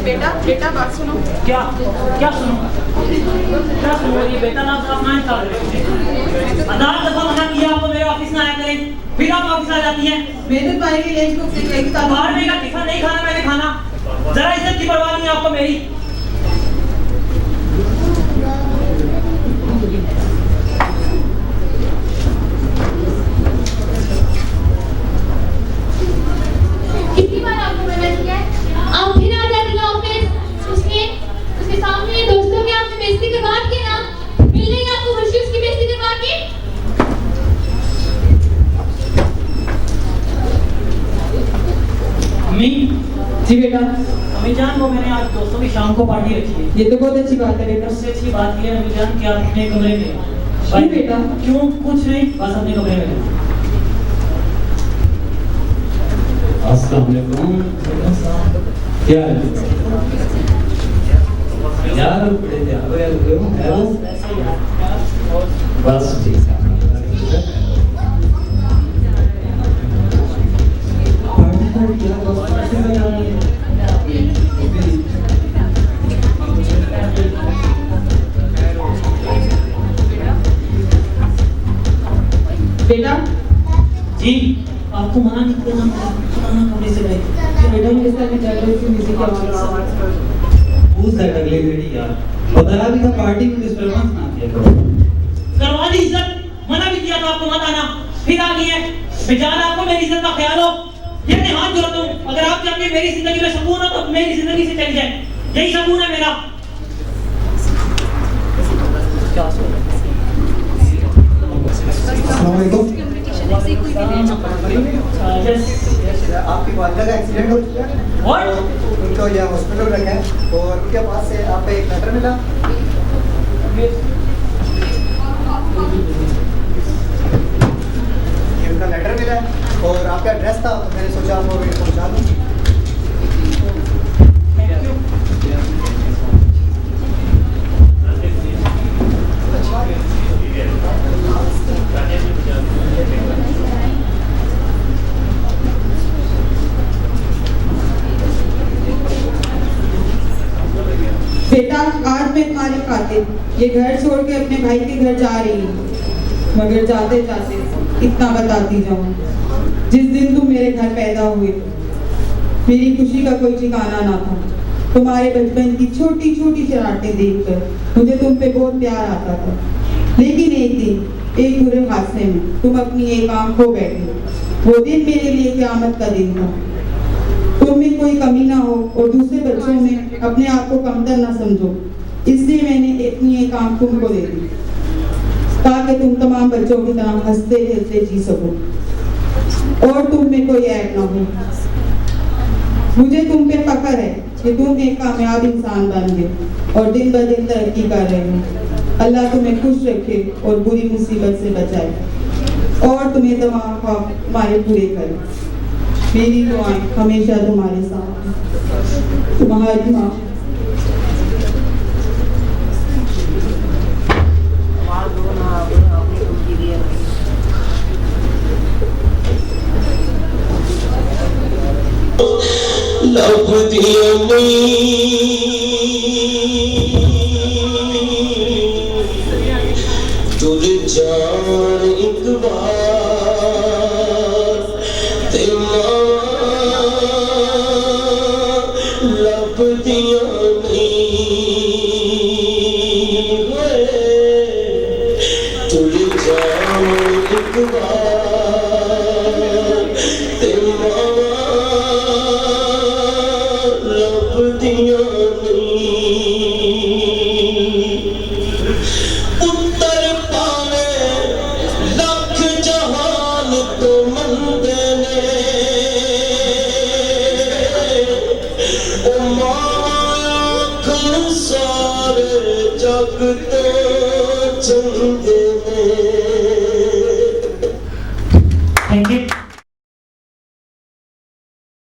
बेटा बेटा बात सुनो। क्या क्या सुनो? क्या सुनो? ये बेटा ना अपमान कर रहे हो। अदालत दफा मना किया आपको मेरे ऑफिस में आया करें, फिर आप ऑफिस आ जाती हैं। मेरे भाई की लंच बुक से गई था। बाहर में का टिफिन नहीं खाना, मैंने खाना। जरा इज्जत की परवाह नहीं है आपको मेरी। कितनी बार आपको मना किया है? आप फिर आ जाती हैं ऑफिस। उसके सामने दोस्तों के आपने बेइज्जती करवा के ना, मिल रही है आपको खुशी उसकी बेइज्जती करवा के। अम्मी जी बेटा। अम्मी जान वो मैंने आज दोस्तों की शाम को पार्टी रखी है। ये तो बहुत अच्छी बात है बेटा। उससे अच्छी बात ये है अम्मी जान कि आप अपने कमरे में। क्यों बेटा? क्यों? कुछ नहीं, बस अपने कमरे में। अस्सलाम वालेकुम। क्या है यार? बड़े ध्यान हो बस ठीक है। बेटा जी आपको मना नहीं किया ना, कमरे से गए। बेटा मेरे साथ चल रही थी म्यूजिक की आवाज। पूछ है अगली घड़ी यार, बता भी था पार्टी में डिस्टर्बेंस ना किया करो। करवा दी इज्जत, मना भी किया था आपको मत आना, फिर आ गई है। बेचारा आपको मेरी इज्जत का ख्याल हो। ये मैं हाथ जोड़ता हूँ, अगर आप चाहते हैं मेरी जिंदगी में सुकून हो तो मेरी जिंदगी से चली जाए, यही सुकून है मेरा। अस्सलाम वालेकुम। आपकी वालिदा का एक्सीडेंट हो चुका है और उनको यहाँ हॉस्पिटल रखा है और उनके पास से आपको एक लेटर मिला। ये उनका लेटर मिला है और आपका एड्रेस था, तो मैंने सोचा आपको पहुँचा दूँ। बेटा आज मैं तुम्हारी खातिर ये घर छोड़ के अपने भाई के घर जा रही हूँ, मगर जाते जाते इतना बताती जाऊँ, जिस दिन तुम मेरे घर पैदा हुए मेरी खुशी का कोई ठिकाना ना था। तुम्हारे बचपन की छोटी छोटी शरारतें देखकर मुझे तुम पे बहुत प्यार आता था, लेकिन एक दिन एक बुरे हादसे में तुम अपनी एक आंख खो बैठे। वो दिन मेरे लिए क़यामत का दिन था। तुम में कोई कमी ना हो और दूसरे बच्चों में अपने आप को कमतर ना समझो, इसलिए मैंने अपनी एक आंख तुमको दे दी ताकि तुम तमाम बच्चों की तरह हंसते खेलते जी सको और तुम में कोई ऐब ना हो। मुझे तुम पे फख्र है कि तुम एक कामयाब इंसान बन गए और दिन ब दिन तरक्की कर रहे हो। अल्लाह तुम्हें खुश रखे और बुरी मुसीबत से बचाए और तुम्हें तमाम ख्वाब तुम्हारे पूरे करे। मेरी दुआएं हमेशा तुम्हारे साथ हैं। तुम्हारी माँ। लब दिया तुर जान एक बार लब दिया तुर जान एक बार लब दिया उत्तर पावे लख जहान तो मंदे ने सारे जग तो चंगे ने।